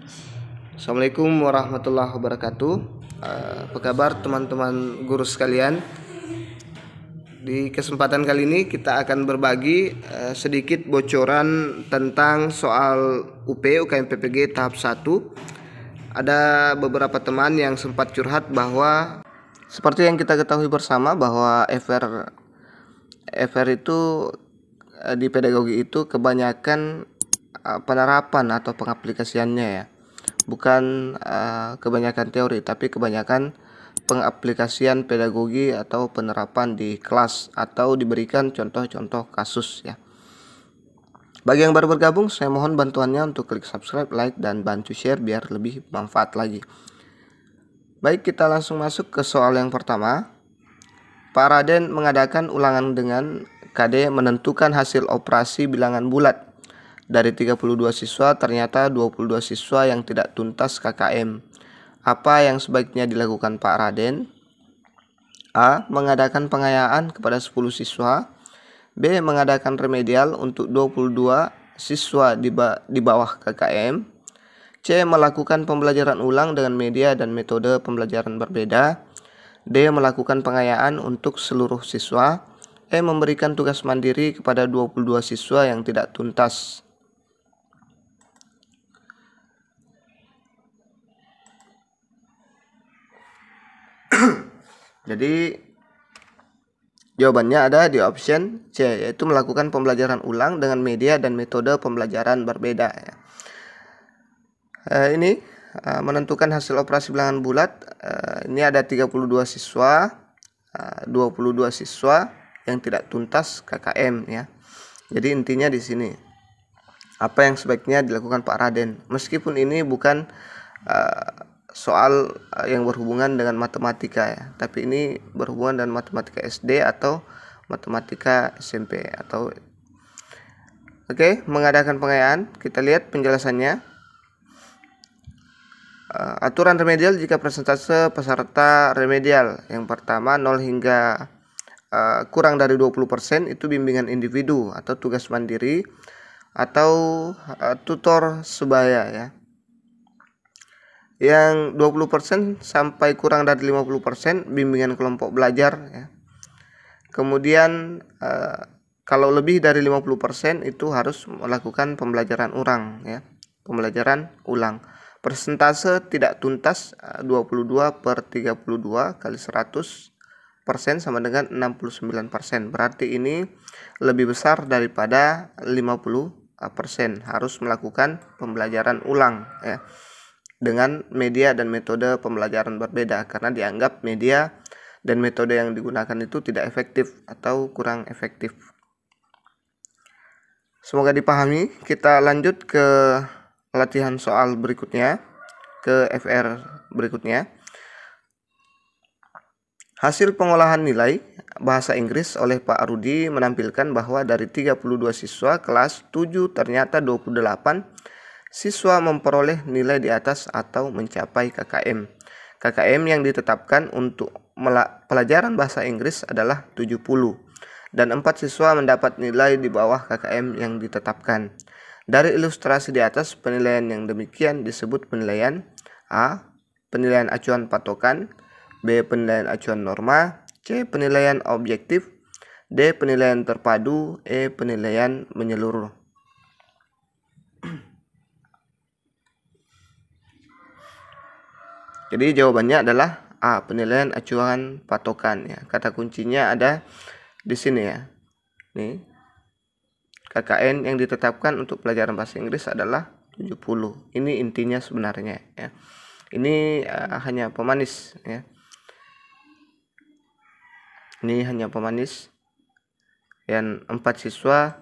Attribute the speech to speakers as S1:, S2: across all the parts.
S1: Assalamualaikum warahmatullahi wabarakatuh. Apa kabar teman-teman guru sekalian? Di kesempatan kali ini kita akan berbagi sedikit bocoran tentang soal UKM PPG tahap 1. Ada beberapa teman yang sempat curhat bahwa seperti yang kita ketahui bersama bahwa FR itu di pedagogi itu kebanyakan penerapan atau pengaplikasiannya ya. Bukan kebanyakan teori, tapi kebanyakan pengaplikasian pedagogi atau penerapan di kelas atau diberikan contoh-contoh kasus ya. Bagi yang baru bergabung, saya mohon bantuannya untuk klik subscribe, like, dan bantu share biar lebih manfaat lagi. Baik, kita langsung masuk ke soal yang pertama. Pak Raden mengadakan ulangan dengan KD menentukan hasil operasi bilangan bulat. Dari 32 siswa, ternyata 22 siswa yang tidak tuntas KKM. Apa yang sebaiknya dilakukan Pak Raden? A. Mengadakan pengayaan kepada 10 siswa. B. Mengadakan remedial untuk 22 siswa di bawah KKM. C. Melakukan pembelajaran ulang dengan media dan metode pembelajaran berbeda. D. Melakukan pengayaan untuk seluruh siswa. E. Memberikan tugas mandiri kepada 22 siswa yang tidak tuntas. Jadi jawabannya ada di option C, yaitu melakukan pembelajaran ulang dengan media dan metode pembelajaran berbeda ya. Ini menentukan hasil operasi bilangan bulat. Ini ada 32 siswa, 22 siswa yang tidak tuntas KKM ya. Jadi intinya di sini apa yang sebaiknya dilakukan Pak Raden. Meskipun ini bukan soal yang berhubungan dengan matematika ya, tapi ini berhubungan dengan matematika SD atau matematika SMP atau mengadakan pengayaan. Kita lihat penjelasannya. Aturan remedial jika persentase peserta remedial yang pertama 0 hingga kurang dari 20% itu bimbingan individu atau tugas mandiri atau tutor sebaya ya. Yang 20% sampai kurang dari 50% bimbingan kelompok belajar ya. Kemudian kalau lebih dari 50% itu harus melakukan pembelajaran ulang ya. Pembelajaran ulang. Persentase tidak tuntas 22/32 kali 100% sama dengan 69%. Berarti ini lebih besar daripada 50%. Harus melakukan pembelajaran ulang ya, dengan media dan metode pembelajaran berbeda karena dianggap media dan metode yang digunakan itu tidak efektif atau kurang efektif. Semoga dipahami. Kita lanjut ke latihan soal berikutnya, ke FR berikutnya. Hasil pengolahan nilai bahasa Inggris oleh Pak Rudi menampilkan bahwa dari 32 siswa kelas 7 ternyata 28 siswa memperoleh nilai di atas atau mencapai KKM. KKM yang ditetapkan untuk pelajaran bahasa Inggris adalah 70 dan 4 siswa mendapat nilai di bawah KKM yang ditetapkan. Dari ilustrasi di atas, penilaian yang demikian disebut penilaian A. Penilaian acuan patokan, B. Penilaian acuan norma, C. Penilaian objektif, D. Penilaian terpadu, E. Penilaian menyeluruh. Jadi jawabannya adalah A. Penilaian acuan patokan ya. Kata kuncinya ada di sini ya. Nih. KKN yang ditetapkan untuk pelajaran bahasa Inggris adalah 70. Ini intinya sebenarnya ya. Ini hanya pemanis ya. Ini hanya pemanis. Dan 4 siswa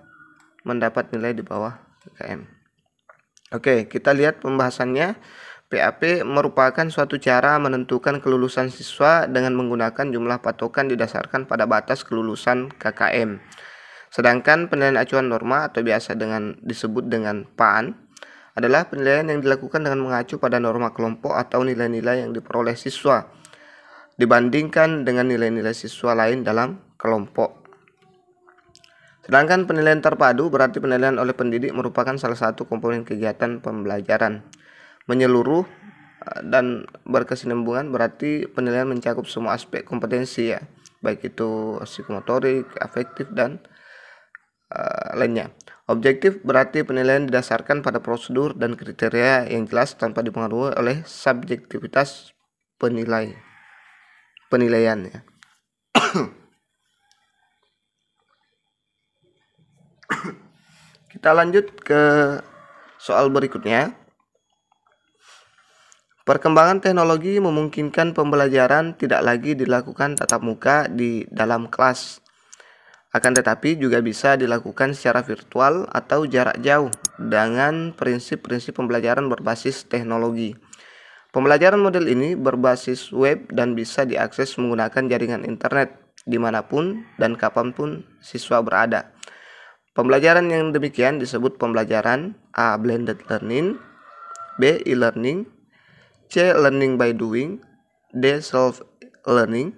S1: mendapat nilai di bawah KKM. Oke, kita lihat pembahasannya. PAP merupakan suatu cara menentukan kelulusan siswa dengan menggunakan jumlah patokan didasarkan pada batas kelulusan KKM. Sedangkan penilaian acuan norma atau biasa disebut dengan PAN adalah penilaian yang dilakukan dengan mengacu pada norma kelompok atau nilai-nilai yang diperoleh siswa dibandingkan dengan nilai-nilai siswa lain dalam kelompok. Sedangkan penilaian terpadu berarti penilaian oleh pendidik merupakan salah satu komponen kegiatan pembelajaran. menyeluruh dan berkesinambungan, berarti penilaian mencakup semua aspek kompetensi ya, baik itu psikomotorik, afektif, dan lainnya. Objektif berarti penilaian didasarkan pada prosedur dan kriteria yang jelas tanpa dipengaruhi oleh subjektivitas penilaian ya. Kita lanjut ke soal berikutnya. Perkembangan teknologi memungkinkan pembelajaran tidak lagi dilakukan tatap muka di dalam kelas, akan tetapi juga bisa dilakukan secara virtual atau jarak jauh dengan prinsip-prinsip pembelajaran berbasis teknologi. Pembelajaran model ini berbasis web dan bisa diakses menggunakan jaringan internet dimanapun dan kapanpun siswa berada. Pembelajaran yang demikian disebut pembelajaran A. Blended learning, B. E-learning, C. Learning by doing, D. Self-learning,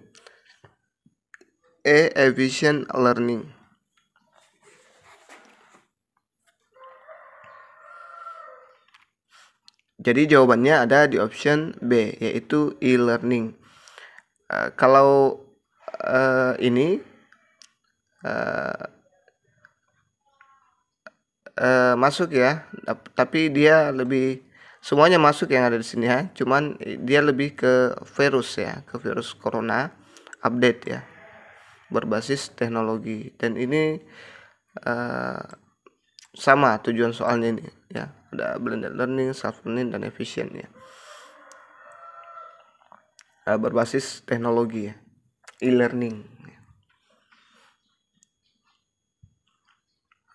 S1: E. Efficient learning. Jadi jawabannya ada di option B, yaitu e-learning. Kalau ini masuk ya, tapi dia lebih, semuanya masuk yang ada di sini ya, cuman dia lebih ke virus ya, ke virus corona update ya, berbasis teknologi. Dan ini sama tujuan soalnya ini ya, ada blended learning, self learning, dan efficient ya, berbasis teknologi ya, e-learning.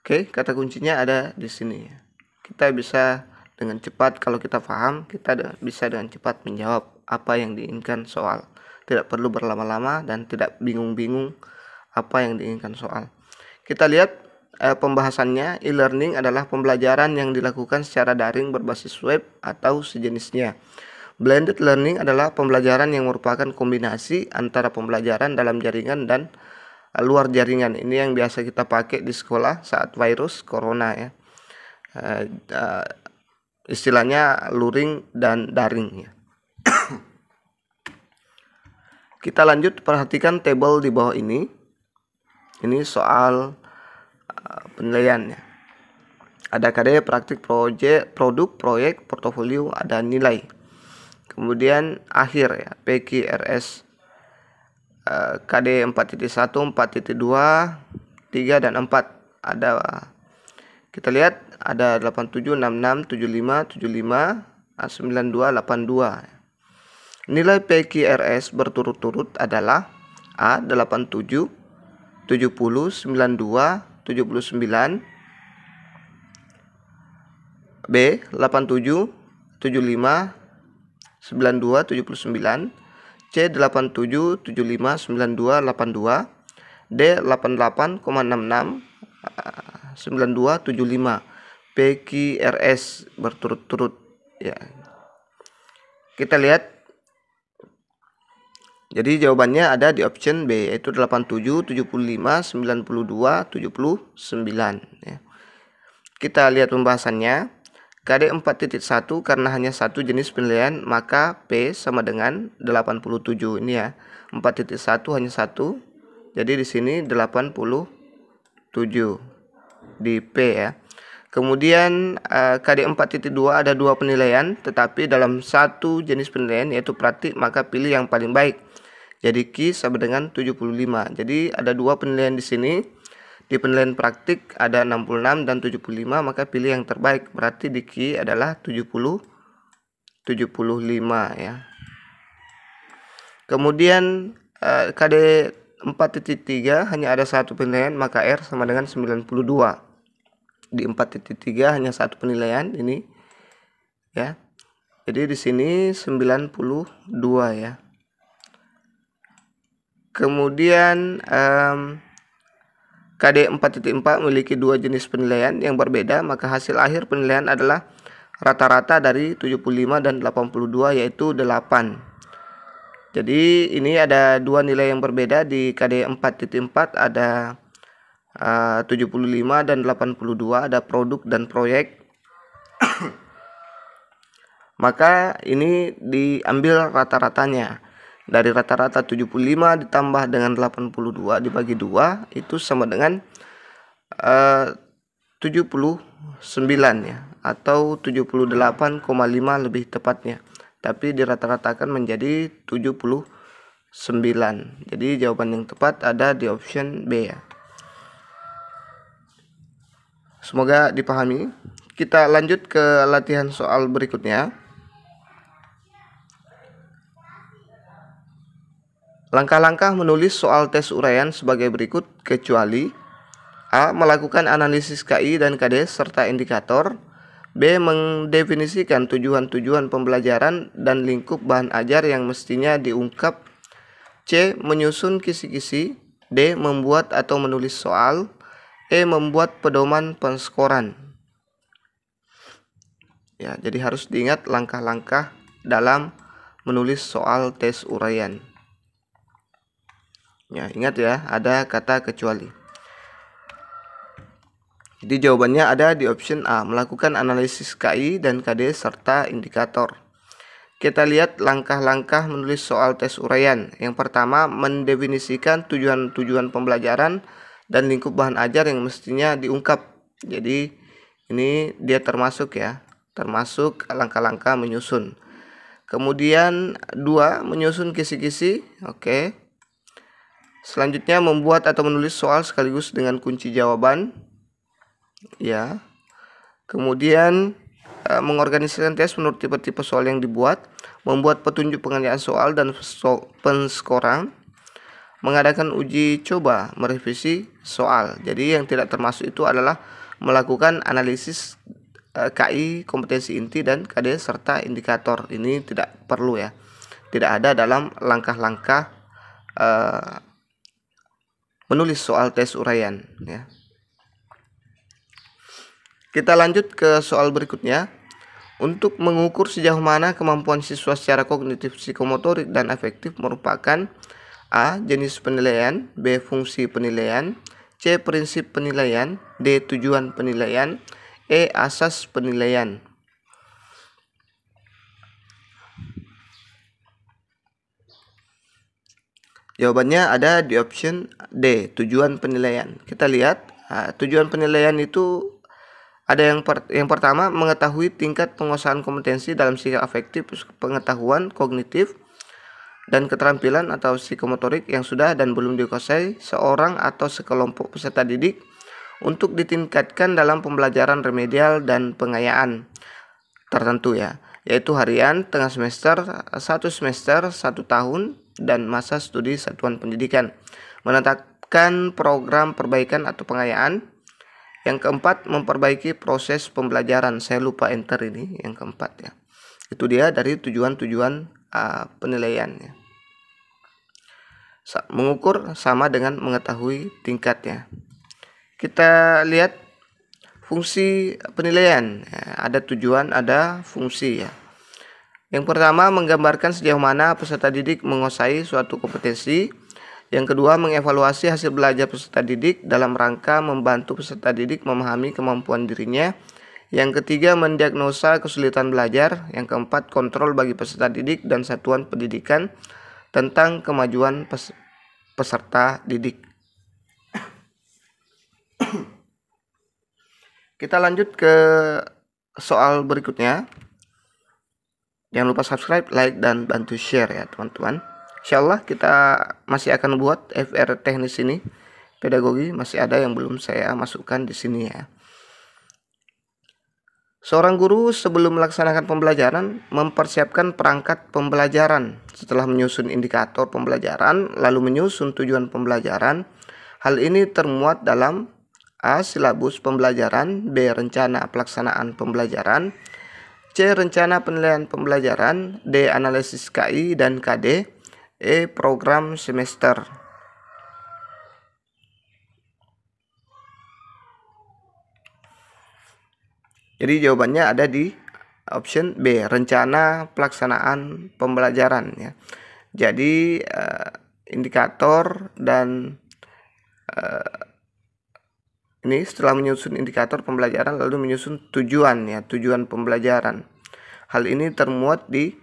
S1: Oke, kata kuncinya ada di sini ya. Kita bisa dengan cepat, kalau kita paham, kita bisa dengan cepat menjawab apa yang diinginkan soal. Tidak perlu berlama-lama dan tidak bingung-bingung apa yang diinginkan soal. Kita lihat pembahasannya. E-learning adalah pembelajaran yang dilakukan secara daring berbasis web atau sejenisnya. Blended learning adalah pembelajaran yang merupakan kombinasi antara pembelajaran dalam jaringan dan luar jaringan. Ini yang biasa kita pakai di sekolah saat virus corona ya. Istilahnya luring dan daring ya. Kita lanjut, perhatikan tabel di bawah ini. Ini soal penilaiannya. Ada KD, praktik, produk, proyek, portofolio, ada nilai. Kemudian akhir ya, PQRS, KD 4.1, 4.2, 3 dan 4. Ada, kita lihat ada 87, 66, 75, 75, 92, 82. Nilai PQRS berturut-turut adalah A 87, 70, 92, 79, B 87, 75, 92, 79, C 87, 75, 92, 82, D 88,66, 92, 75. PQRS berturut-turut ya. Kita lihat. Jadi jawabannya ada di option B, yaitu 87, 75, 92, 79 ya. Kita lihat pembahasannya. KD 4.1 karena hanya satu jenis penilaian, maka P sama dengan 87. Ini ya, 4.1 hanya satu. Jadi di sini 87 di P ya. Kemudian KD 4.2 ada dua penilaian, tetapi dalam satu jenis penilaian yaitu praktik, maka pilih yang paling baik. Jadi Q sama dengan 75. Jadi ada dua penilaian di sini. Di penilaian praktik ada 66 dan 75, maka pilih yang terbaik. Berarti di Q adalah 75 ya. Kemudian KD 4.3 hanya ada satu penilaian, maka R sama dengan 92. Di 4.3 hanya satu penilaian ini ya. Jadi di sini 92 ya. Kemudian KD 4.4 memiliki dua jenis penilaian yang berbeda, maka hasil akhir penilaian adalah rata-rata dari 75 dan 82, yaitu 8. Jadi ini ada dua nilai yang berbeda. Di KD 4.4 ada 75 dan 82, ada produk dan proyek. Maka ini diambil rata-ratanya. Dari rata-rata 75 ditambah dengan 82 dibagi 2 itu sama dengan 79 ya, atau 78,5 lebih tepatnya. Tapi dirata-ratakan menjadi 79. Jadi jawaban yang tepat ada di option B ya. Semoga dipahami. Kita lanjut ke latihan soal berikutnya. Langkah-langkah menulis soal tes uraian sebagai berikut, kecuali A. Melakukan analisis KI dan KD serta indikator. B. Mendefinisikan tujuan-tujuan pembelajaran dan lingkup bahan ajar yang mestinya diungkap. C. Menyusun kisi-kisi. D. Membuat atau menulis soal. E. Membuat pedoman penskoran. Ya, jadi harus diingat langkah-langkah dalam menulis soal tes uraian. Ya, ingat ya, ada kata kecuali. Jadi jawabannya ada di option A, melakukan analisis KI dan KD serta indikator. Kita lihat langkah-langkah menulis soal tes uraian. Yang pertama, mendefinisikan tujuan-tujuan pembelajaran dan lingkup bahan ajar yang mestinya diungkap. Jadi ini dia termasuk ya, termasuk langkah-langkah menyusun. Kemudian 2, menyusun kisi-kisi. Oke. Selanjutnya membuat atau menulis soal sekaligus dengan kunci jawaban. Ya. Kemudian mengorganisasikan tes menurut tipe-tipe soal yang dibuat, membuat petunjuk pengerjaan soal dan penskoran, mengadakan uji coba, merevisi soal. Jadi yang tidak termasuk itu adalah melakukan analisis KI, kompetensi inti dan KD serta indikator. Ini tidak perlu ya. Tidak ada dalam langkah-langkah menulis soal tes uraian ya. Kita lanjut ke soal berikutnya. Untuk mengukur sejauh mana kemampuan siswa secara kognitif, psikomotorik dan afektif merupakan A. Jenis penilaian, B. Fungsi penilaian, C. Prinsip penilaian, D. Tujuan penilaian, E. Asas penilaian. Jawabannya ada di option D, tujuan penilaian. Kita lihat, tujuan penilaian itu ada yang pertama, mengetahui tingkat penguasaan kompetensi dalam sikap afektif, pengetahuan kognitif dan keterampilan atau psikomotorik yang sudah dan belum dikuasai seorang atau sekelompok peserta didik untuk ditingkatkan dalam pembelajaran remedial dan pengayaan tertentu ya, yaitu harian, tengah semester, 1 semester, 1 tahun, dan masa studi satuan pendidikan. Menetapkan program perbaikan atau pengayaan. Yang keempat, memperbaiki proses pembelajaran. Saya lupa enter ini yang keempat ya. Itu dia dari tujuan-tujuan penilaian ya. Mengukur sama dengan mengetahui tingkatnya. Kita lihat fungsi penilaian ya, ada tujuan, ada fungsi ya. Yang pertama, menggambarkan sejauh mana peserta didik menguasai suatu kompetensi. Yang kedua, mengevaluasi hasil belajar peserta didik dalam rangka membantu peserta didik memahami kemampuan dirinya. Yang ketiga, mendiagnosa kesulitan belajar. Yang keempat, kontrol bagi peserta didik dan satuan pendidikan tentang kemajuan peserta didik. Kita lanjut ke soal berikutnya. Jangan lupa subscribe, like, dan bantu share ya teman-teman. Insyaallah kita masih akan buat FR teknis ini. Pedagogi masih ada yang belum saya masukkan di sini ya. Seorang guru sebelum melaksanakan pembelajaran mempersiapkan perangkat pembelajaran. Setelah menyusun indikator pembelajaran, lalu menyusun tujuan pembelajaran. Hal ini termuat dalam A. Silabus pembelajaran, B. Rencana pelaksanaan pembelajaran, C. Rencana penilaian pembelajaran, D. Analisis KI dan KD, E. Program semester. Jadi jawabannya ada di option B, rencana pelaksanaan pembelajaran ya. Jadi indikator dan ini setelah menyusun indikator pembelajaran lalu menyusun tujuan ya, tujuan pembelajaran. Hal ini termuat di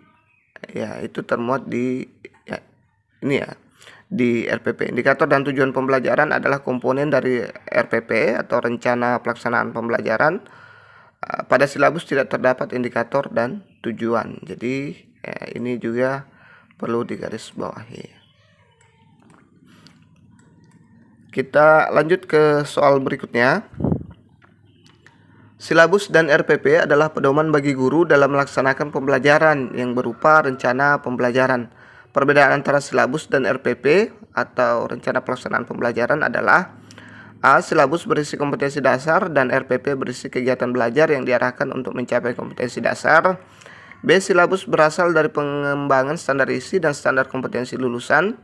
S1: ini ya, di RPP. Indikator dan tujuan pembelajaran adalah komponen dari RPP atau rencana pelaksanaan pembelajaran. Pada silabus tidak terdapat indikator dan tujuan. Jadi ini juga perlu digarisbawahi. Kita lanjut ke soal berikutnya. Silabus dan RPP adalah pedoman bagi guru dalam melaksanakan pembelajaran yang berupa rencana pembelajaran. Perbedaan antara silabus dan RPP atau rencana pelaksanaan pembelajaran adalah: A. Silabus berisi kompetensi dasar dan RPP berisi kegiatan belajar yang diarahkan untuk mencapai kompetensi dasar. B. Silabus berasal dari pengembangan standar isi dan standar kompetensi lulusan,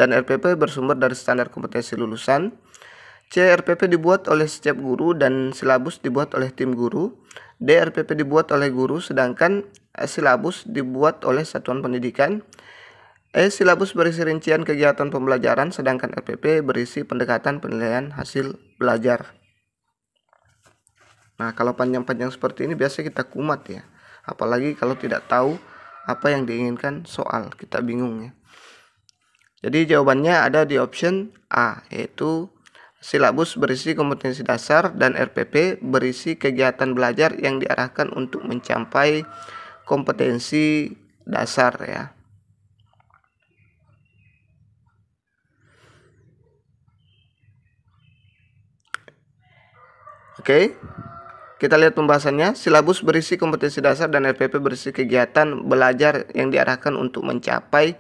S1: dan RPP bersumber dari standar kompetensi lulusan. C. RPP dibuat oleh setiap guru dan silabus dibuat oleh tim guru. D. RPP dibuat oleh guru sedangkan silabus dibuat oleh satuan pendidikan. E. Silabus berisi rincian kegiatan pembelajaran sedangkan RPP berisi pendekatan penilaian hasil belajar. Nah, kalau panjang-panjang seperti ini biasa kita kumat ya. Apalagi kalau tidak tahu apa yang diinginkan soal, kita bingung ya. Jadi jawabannya ada di option A, yaitu silabus berisi kompetensi dasar dan RPP berisi kegiatan belajar yang diarahkan untuk mencapai kompetensi dasar ya. Oke, kita lihat pembahasannya. Silabus berisi kompetensi dasar dan RPP berisi kegiatan belajar yang diarahkan untuk mencapai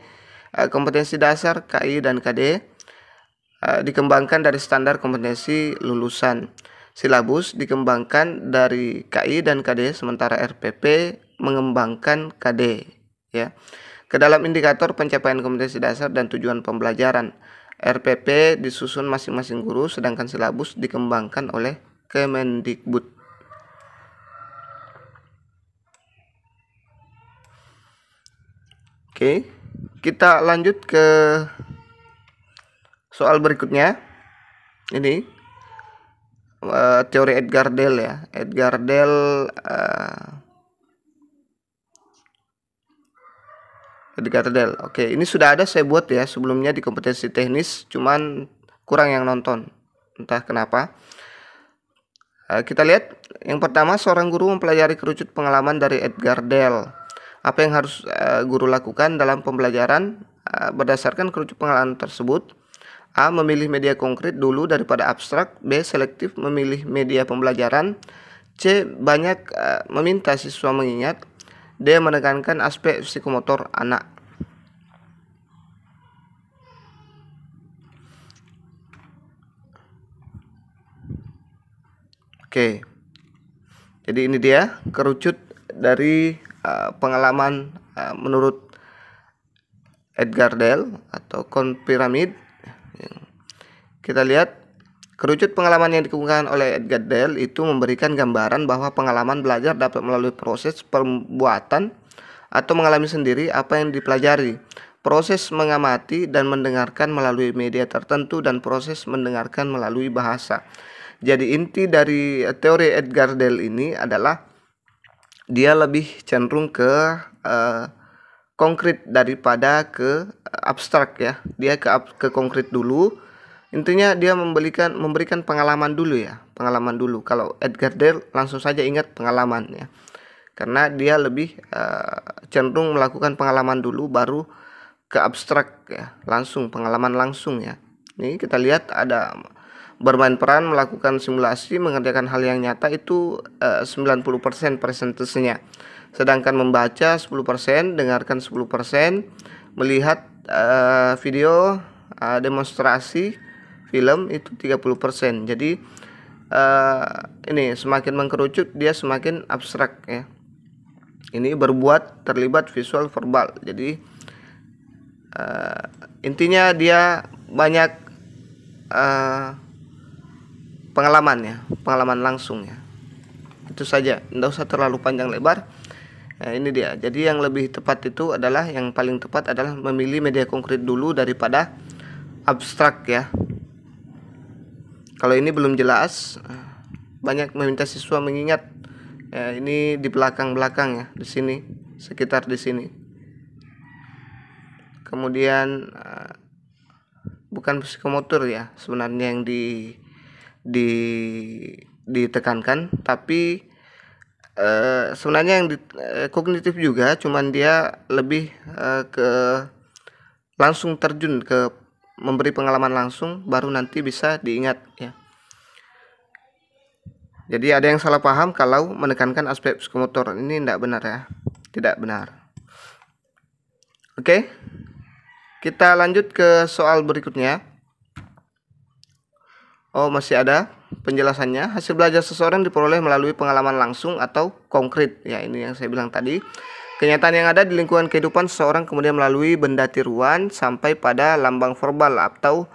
S1: kompetensi dasar KI dan KD. Dikembangkan dari standar kompetensi lulusan. Silabus dikembangkan dari KI dan KD, sementara RPP mengembangkan KD ya. Ke dalam indikator pencapaian kompetensi dasar dan tujuan pembelajaran, RPP disusun masing-masing guru sedangkan silabus dikembangkan oleh Kemendikbud. Oke, kita lanjut ke soal berikutnya. Ini teori Edgar Dell ya. Edgar Dell Oke, ini sudah ada saya buat ya sebelumnya di kompetensi teknis, cuman kurang yang nonton. Entah kenapa. Kita lihat yang pertama, seorang guru mempelajari kerucut pengalaman dari Edgar Dell. Apa yang harus guru lakukan dalam pembelajaran berdasarkan kerucut pengalaman tersebut? A. Memilih media konkret dulu daripada abstrak. B. Selektif memilih media pembelajaran. C. Banyak meminta siswa mengingat. D. Menekankan aspek psikomotor anak. Oke, jadi ini dia kerucut dari pengalaman menurut Edgar Dell atau konpiramid. Kita lihat kerucut pengalaman yang dikemukakan oleh Edgar Dell itu memberikan gambaran bahwa pengalaman belajar dapat melalui proses pembuatan atau mengalami sendiri apa yang dipelajari, proses mengamati dan mendengarkan melalui media tertentu, dan proses mendengarkan melalui bahasa. Jadi inti dari teori Edgar Dell ini adalah dia lebih cenderung ke konkret daripada ke abstrak ya. Dia ke konkret dulu. Intinya dia memberikan pengalaman dulu ya, pengalaman dulu. Kalau Edgar Dell langsung saja ingat pengalaman ya, karena dia lebih cenderung melakukan pengalaman dulu baru ke abstrak ya, langsung pengalaman langsung ya. Ini kita lihat ada bermain peran, melakukan simulasi, mengerjakan hal yang nyata itu 90% persentasenya. Sedangkan membaca 10%, dengarkan 10%, melihat video demonstrasi film itu 30%. Jadi ini semakin mengkerucut dia semakin abstrak ya. Ini berbuat, terlibat, visual, verbal. Jadi intinya dia banyak pengalaman ya, pengalaman langsung ya. Itu saja, tidak usah terlalu panjang lebar. Ini dia. Jadi yang lebih tepat itu adalah, yang paling tepat adalah memilih media konkret dulu daripada abstrak ya. Kalau ini belum jelas, banyak meminta siswa mengingat Ini di belakang ya, di sini, sekitar di sini. Kemudian bukan psikomotor ya sebenarnya yang ditekankan, tapi sebenarnya yang kognitif juga, cuman dia lebih ke langsung terjun ke memberi pengalaman langsung, baru nanti bisa diingat ya. Jadi ada yang salah paham kalau menekankan aspek psikomotor. Ini tidak benar ya, tidak benar. Oke, kita lanjut ke soal berikutnya. Oh, masih ada penjelasannya. Hasil belajar seseorang diperoleh melalui pengalaman langsung atau konkret. Ya, ini yang saya bilang tadi. Kenyataan yang ada di lingkungan kehidupan seseorang kemudian melalui benda tiruan sampai pada lambang verbal atau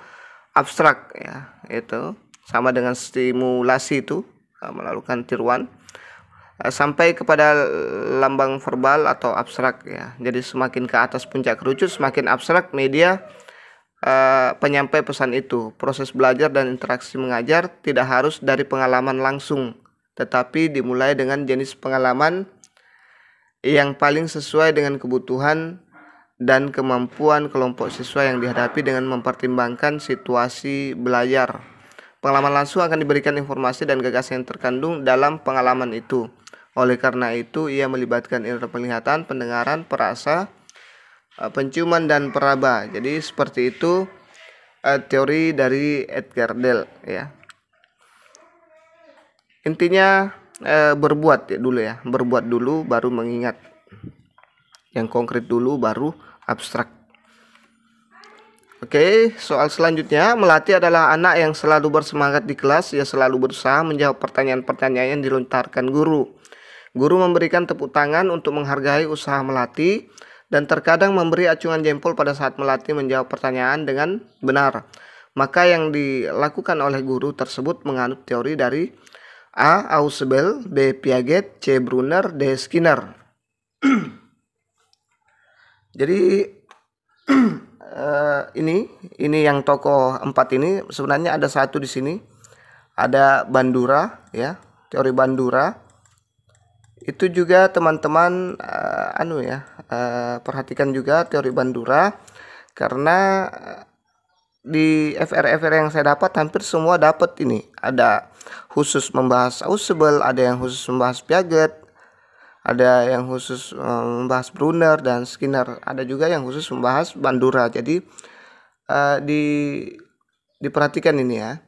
S1: abstrak ya. Itu sama dengan stimulasi itu, melakukan tiruan sampai kepada lambang verbal atau abstrak ya. Jadi semakin ke atas puncak kerucut, semakin abstrak media penyampai pesan itu. Proses belajar dan interaksi mengajar tidak harus dari pengalaman langsung, tetapi dimulai dengan jenis pengalaman yang paling sesuai dengan kebutuhan dan kemampuan kelompok siswa yang dihadapi dengan mempertimbangkan situasi belajar. Pengalaman langsung akan diberikan informasi dan gagasan yang terkandung dalam pengalaman itu. Oleh karena itu, ia melibatkan indera penglihatan, pendengaran, perasa, penciuman, dan peraba. Jadi seperti itu teori dari Edgar Dell ya. Intinya berbuat dulu ya, berbuat dulu baru mengingat. Yang konkret dulu baru abstrak. Oke, soal selanjutnya, Melati adalah anak yang selalu bersemangat di kelas. Ia selalu berusaha menjawab pertanyaan-pertanyaan yang dilontarkan guru. Guru memberikan tepuk tangan untuk menghargai usaha Melati dan terkadang memberi acungan jempol pada saat Melati menjawab pertanyaan dengan benar. Maka yang dilakukan oleh guru tersebut menganut teori dari A. Ausubel, B. Piaget, C. Brunner, D. Skinner. Jadi ini yang tokoh 4 ini sebenarnya ada satu di sini, ada Bandura ya, teori Bandura. Itu juga teman-teman perhatikan juga teori Bandura, karena di FR yang saya dapat hampir semua dapat ini. Ada khusus membahas Ausubel, ada yang khusus membahas Piaget, ada yang khusus membahas Brunner dan Skinner, ada juga yang khusus membahas Bandura. Jadi diperhatikan ini ya.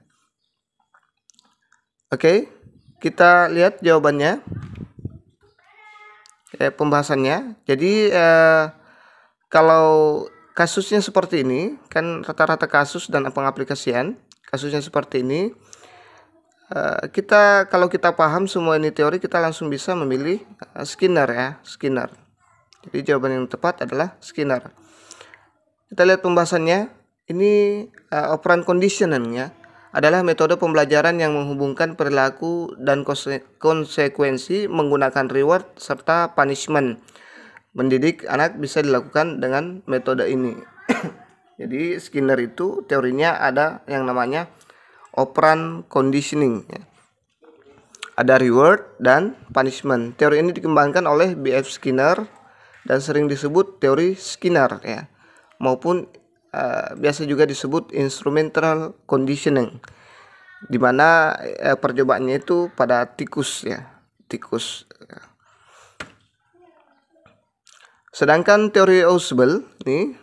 S1: Oke, kita lihat jawabannya, pembahasannya. Jadi kalau kasusnya seperti ini, kan rata-rata kasus dan pengaplikasian kasusnya seperti ini, kalau kita paham semua ini teori, kita langsung bisa memilih Skinner ya, Skinner. Jadi jawaban yang tepat adalah Skinner. Kita lihat pembahasannya. Ini operant conditioning ya, adalah metode pembelajaran yang menghubungkan perilaku dan konsekuensi menggunakan reward serta punishment. Mendidik anak bisa dilakukan dengan metode ini. Jadi Skinner itu teorinya ada yang namanya operant conditioning ya. Ada reward dan punishment. Teori ini dikembangkan oleh B.F. Skinner dan sering disebut teori Skinner ya, maupun biasa juga disebut instrumental conditioning, di mana percobaannya itu pada tikus ya, tikus. Sedangkan teori Ausubel nih,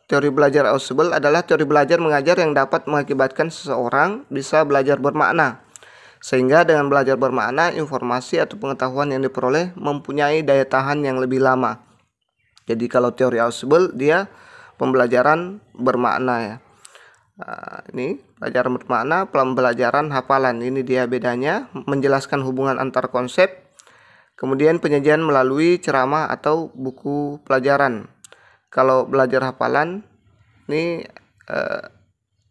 S1: teori belajar Ausubel adalah teori belajar mengajar yang dapat mengakibatkan seseorang bisa belajar bermakna, sehingga dengan belajar bermakna, informasi atau pengetahuan yang diperoleh mempunyai daya tahan yang lebih lama. Jadi kalau teori Ausubel dia pembelajaran bermakna ya. Ini pelajaran bermakna, pembelajaran hafalan. Ini dia bedanya, menjelaskan hubungan antar konsep. Kemudian penyajian melalui ceramah atau buku pelajaran. Kalau belajar hafalan, ini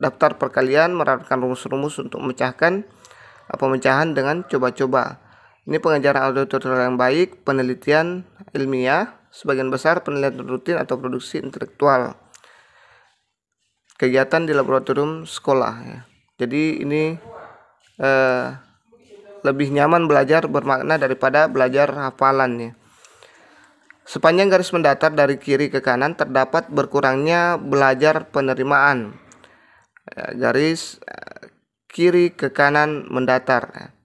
S1: daftar perkalian, menerapkan rumus-rumus untuk memecahkan pemecahan dengan coba-coba. Ini pengajaran auditorial yang baik, penelitian ilmiah, sebagian besar penelitian rutin atau produksi intelektual, kegiatan di laboratorium sekolah ya. Jadi ini lebih nyaman belajar bermakna daripada belajar hafalan ya. Sepanjang garis mendatar dari kiri ke kanan terdapat berkurangnya belajar penerimaan. Garis kiri ke kanan mendatar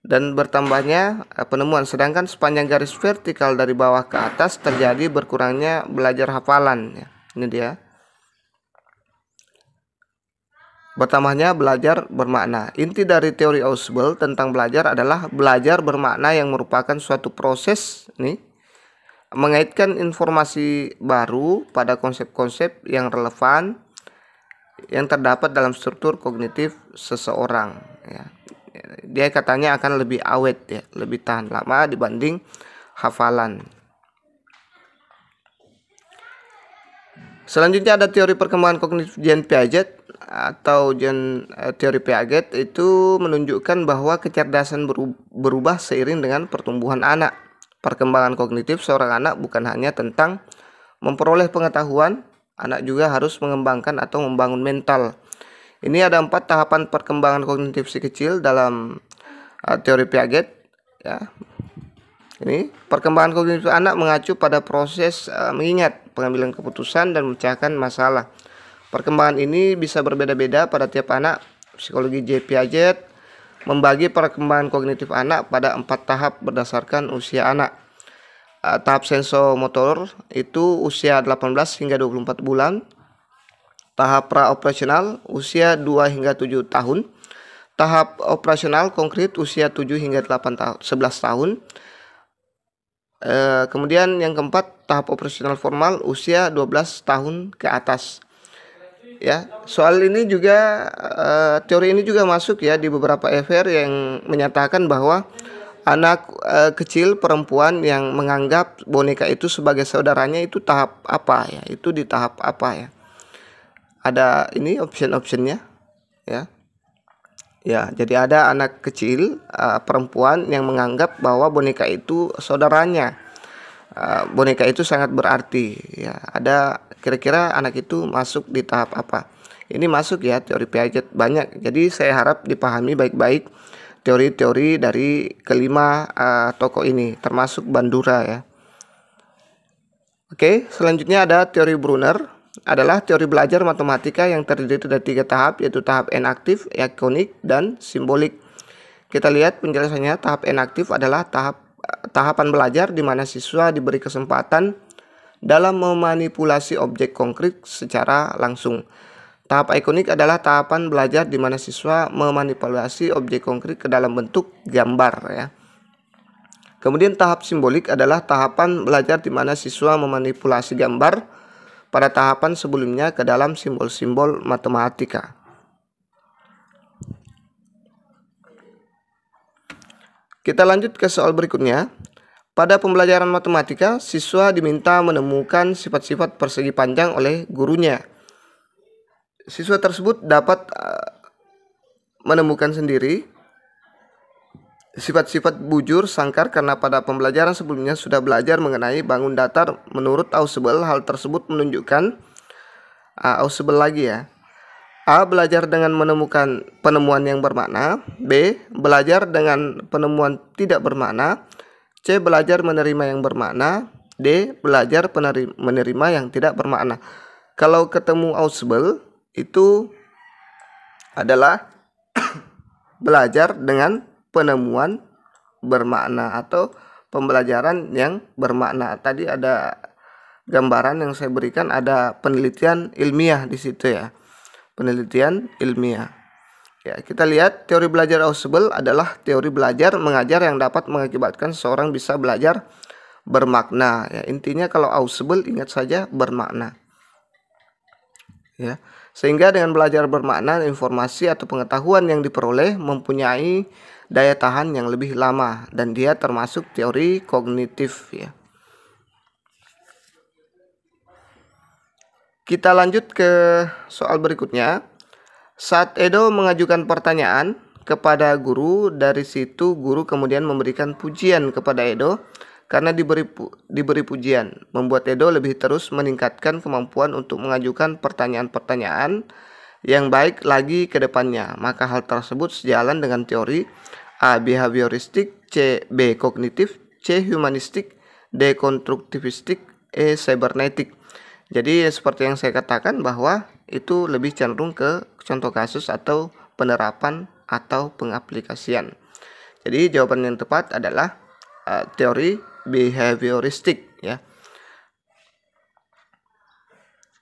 S1: dan bertambahnya penemuan, sedangkan sepanjang garis vertikal dari bawah ke atas terjadi berkurangnya belajar hafalan ya. Ini dia. Bertambahnya belajar bermakna. Inti dari teori Ausubel tentang belajar adalah belajar bermakna yang merupakan suatu proses nih mengaitkan informasi baru pada konsep-konsep yang relevan yang terdapat dalam struktur kognitif seseorang ya. Dia katanya akan lebih awet ya, lebih tahan lama dibanding hafalan. Selanjutnya ada teori perkembangan kognitif Jean Piaget atau teori Piaget itu menunjukkan bahwa kecerdasan berubah seiring dengan pertumbuhan anak. Perkembangan kognitif seorang anak bukan hanya tentang memperoleh pengetahuan, anak juga harus mengembangkan atau membangun mental. Ini ada 4 tahapan perkembangan kognitif si kecil dalam teori Piaget ya. Ini perkembangan kognitif anak mengacu pada proses mengingat, pengambilan keputusan dan memecahkan masalah. Perkembangan ini bisa berbeda-beda pada tiap anak. Psikologi J. Piaget membagi perkembangan kognitif anak pada 4 tahap berdasarkan usia anak. Tahap sensomotor itu usia 18 hingga 24 bulan. Tahap pra-operasional usia 2 hingga 7 tahun. Tahap operasional konkret usia 7 hingga 11 tahun. Kemudian yang keempat, tahap operasional formal usia 12 tahun ke atas. Ya, soal ini juga teori ini juga masuk ya di beberapa affair yang menyatakan bahwa anak kecil perempuan yang menganggap boneka itu sebagai saudaranya itu tahap apa ya? Itu di tahap apa ya? Ada ini option-optionnya ya. Ya, jadi ada anak kecil perempuan yang menganggap bahwa boneka itu saudaranya. Boneka itu sangat berarti ya. Ada kira-kira anak itu masuk di tahap apa? Ini masuk ya teori Piaget banyak. Jadi saya harap dipahami baik-baik teori-teori dari kelima tokoh ini, termasuk Bandura ya. Oke, selanjutnya ada teori Brunner. Adalah teori belajar matematika yang terdiri dari 3 tahap, yaitu tahap enaktif, ikonik, dan simbolik. Kita lihat penjelasannya. Tahap enaktif adalah tahapan belajar di mana siswa diberi kesempatan dalam memanipulasi objek konkret secara langsung. Tahap ikonik adalah tahapan belajar di mana siswa memanipulasi objek konkret ke dalam bentuk gambar ya. Kemudian tahap simbolik adalah tahapan belajar di mana siswa memanipulasi gambar pada tahapan sebelumnya ke dalam simbol-simbol matematika. Kita lanjut ke soal berikutnya. Pada pembelajaran matematika, siswa diminta menemukan sifat-sifat persegi panjang oleh gurunya. Siswa tersebut dapat menemukan sendiri sifat-sifat bujur sangkar karena pada pembelajaran sebelumnya sudah belajar mengenai bangun datar. Menurut Ausubel, hal tersebut menunjukkan Ausubel lagi ya. A. Belajar dengan menemukan penemuan yang bermakna. B. Belajar dengan penemuan tidak bermakna. C. Belajar menerima yang bermakna. D. Belajar menerima yang tidak bermakna. Kalau ketemu Ausubel itu adalah belajar dengan penemuan bermakna atau pembelajaran yang bermakna. Tadi ada gambaran yang saya berikan, ada penelitian ilmiah di situ ya. Penelitian ilmiah. Ya, kita lihat teori belajar Ausubel adalah teori belajar mengajar yang dapat mengakibatkan seseorang bisa belajar bermakna. Ya, intinya kalau Ausubel ingat saja bermakna. Ya, sehingga dengan belajar bermakna, informasi atau pengetahuan yang diperoleh mempunyai daya tahan yang lebih lama dan dia termasuk teori kognitif ya. Kita lanjut ke soal berikutnya. Saat Edo mengajukan pertanyaan kepada guru, dari situ guru kemudian memberikan pujian kepada Edo karena diberi pujian, membuat Edo lebih terus meningkatkan kemampuan untuk mengajukan pertanyaan-pertanyaan yang baik lagi ke depannya. Maka hal tersebut sejalan dengan teori A. Behavioristik, C. B. Kognitif, C. Humanistik, D. Konstruktivistik, E. Cybernetik. Jadi seperti yang saya katakan bahwa itu lebih cenderung ke contoh kasus atau penerapan atau pengaplikasian. Jadi jawaban yang tepat adalah teori behavioristik ya.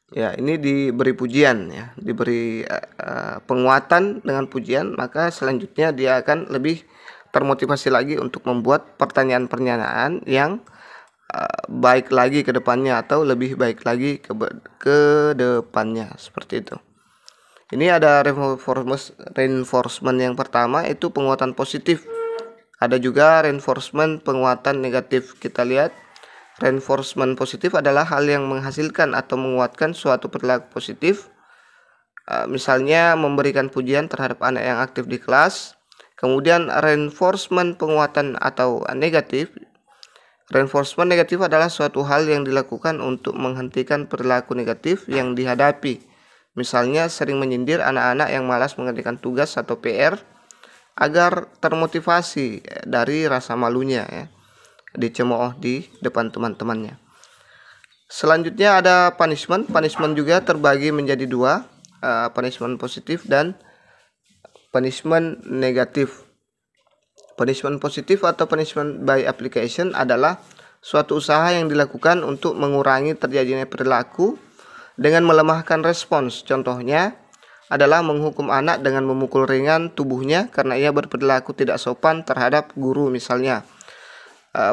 S1: Ya, ini diberi pujian ya, diberi penguatan dengan pujian, maka selanjutnya dia akan lebih termotivasi lagi untuk membuat pertanyaan-pertanyaan yang baik lagi ke depannya atau lebih baik lagi ke depannya, seperti itu. Ini ada reinforcement yang pertama, itu penguatan positif. Ada juga reinforcement penguatan negatif. Kita lihat, reinforcement positif adalah hal yang menghasilkan atau menguatkan suatu perilaku positif. Misalnya memberikan pujian terhadap anak yang aktif di kelas. Kemudian reinforcement penguatan atau negatif. Reinforcement negatif adalah suatu hal yang dilakukan untuk menghentikan perilaku negatif yang dihadapi. Misalnya sering menyindir anak-anak yang malas mengerjakan tugas atau PR agar termotivasi dari rasa malunya ya, dicemooh di depan teman-temannya. Selanjutnya ada punishment. Punishment juga terbagi menjadi dua, punishment positif dan punishment negatif. Punishment positif atau punishment by application adalah suatu usaha yang dilakukan untuk mengurangi terjadinya perilaku dengan melemahkan respons. Contohnya adalah menghukum anak dengan memukul ringan tubuhnya karena ia berperilaku tidak sopan terhadap guru misalnya.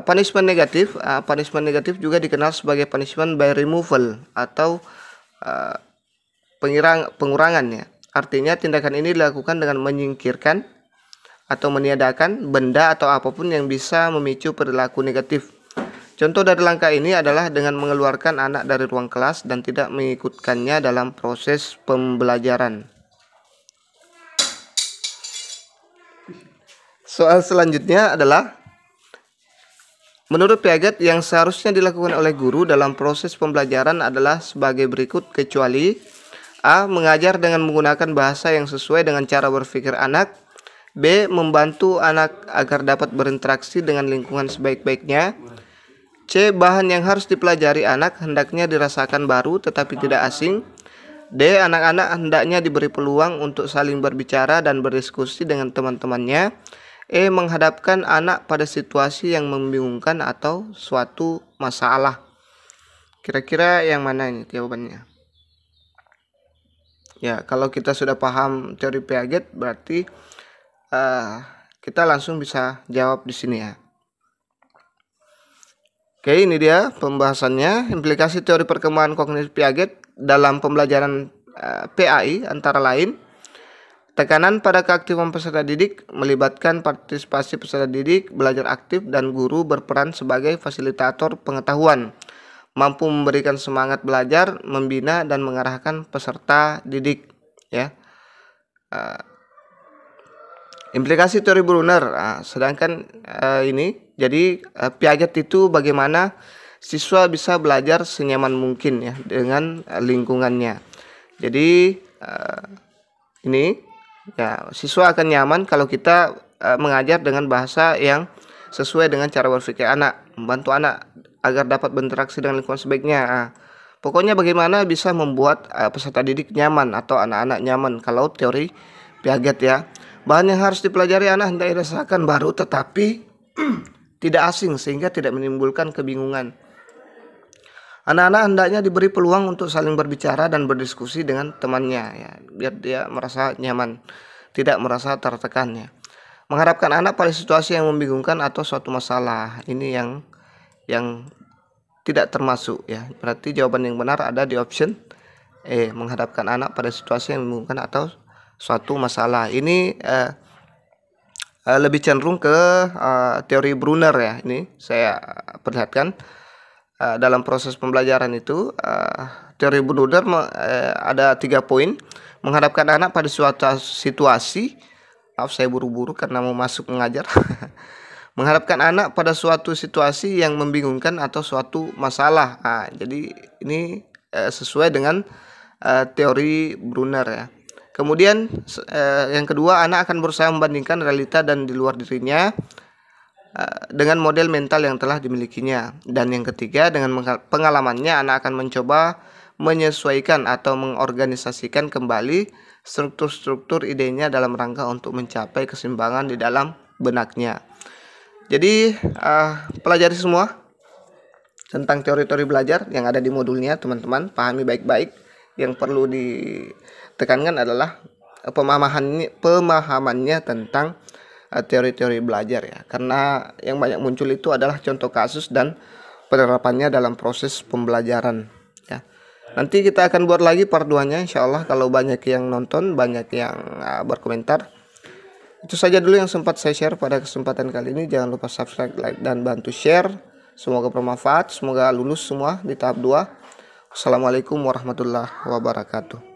S1: Punishment negatif juga dikenal sebagai punishment by removal atau pengurangan ya. Artinya tindakan ini dilakukan dengan menyingkirkan atau meniadakan benda atau apapun yang bisa memicu perilaku negatif. Contoh dari langkah ini adalah dengan mengeluarkan anak dari ruang kelas dan tidak mengikutkannya dalam proses pembelajaran. Soal selanjutnya adalah, menurut Piaget yang seharusnya dilakukan oleh guru dalam proses pembelajaran adalah sebagai berikut kecuali A. Mengajar dengan menggunakan bahasa yang sesuai dengan cara berpikir anak. B. Membantu anak agar dapat berinteraksi dengan lingkungan sebaik-baiknya. C. Bahan yang harus dipelajari anak hendaknya dirasakan baru tetapi tidak asing. D. Anak-anak hendaknya diberi peluang untuk saling berbicara dan berdiskusi dengan teman-temannya. E. Menghadapkan anak pada situasi yang membingungkan atau suatu masalah. Kira-kira yang mana ini jawabannya? Ya, kalau kita sudah paham teori Piaget berarti kita langsung bisa jawab di sini ya. Oke, ini dia pembahasannya. Implikasi teori perkembangan kognitif Piaget dalam pembelajaran PAI antara lain, tekanan pada keaktifan peserta didik melibatkan partisipasi peserta didik, belajar aktif dan guru berperan sebagai fasilitator pengetahuan, mampu memberikan semangat belajar, membina dan mengarahkan peserta didik ya. Implikasi teori Brunner. Sedangkan ini jadi Piaget itu bagaimana siswa bisa belajar senyaman mungkin ya dengan lingkungannya. Jadi ini ya, siswa akan nyaman kalau kita mengajar dengan bahasa yang sesuai dengan cara berpikir anak, membantu anak agar dapat berinteraksi dengan lingkungan sebaiknya. Pokoknya bagaimana bisa membuat peserta didik nyaman atau anak-anak nyaman kalau teori Piaget ya. Bahan yang harus dipelajari anak hendak dirasakan baru tetapi tidak asing sehingga tidak menimbulkan kebingungan. Anak-anak hendaknya diberi peluang untuk saling berbicara dan berdiskusi dengan temannya ya, biar dia merasa nyaman, tidak merasa tertekan ya. Mengharapkan anak pada situasi yang membingungkan atau suatu masalah. Ini yang tidak termasuk ya. Berarti jawaban yang benar ada di option E, menghadapkan anak pada situasi yang membingungkan atau suatu masalah. Ini lebih cenderung ke teori Brunner ya. Ini saya perlihatkan dalam proses pembelajaran itu teori Brunner ada 3 poin. Menghadapkan anak pada suatu situasi. Maaf saya buru-buru karena mau masuk mengajar. Menghadapkan anak pada suatu situasi yang membingungkan atau suatu masalah. Jadi ini sesuai dengan teori Brunner ya. Kemudian yang kedua, anak akan berusaha membandingkan realita dan di luar dirinya dengan model mental yang telah dimilikinya. Dan yang ketiga, dengan pengalamannya anak akan mencoba menyesuaikan atau mengorganisasikan kembali struktur-struktur idenya dalam rangka untuk mencapai keseimbangan di dalam benaknya. Jadi pelajari semua tentang teori-teori belajar yang ada di modulnya, teman-teman pahami baik-baik. Yang perlu ditekankan adalah pemahamannya tentang teori-teori belajar ya, karena yang banyak muncul itu adalah contoh kasus dan penerapannya dalam proses pembelajaran ya. Nanti kita akan buat lagi part 2-nya insyaallah kalau banyak yang nonton, banyak yang berkomentar. Itu saja dulu yang sempat saya share pada kesempatan kali ini. Jangan lupa subscribe, like, dan bantu share. Semoga bermanfaat, semoga lulus semua di tahap 2. Assalamualaikum warahmatullahi wabarakatuh.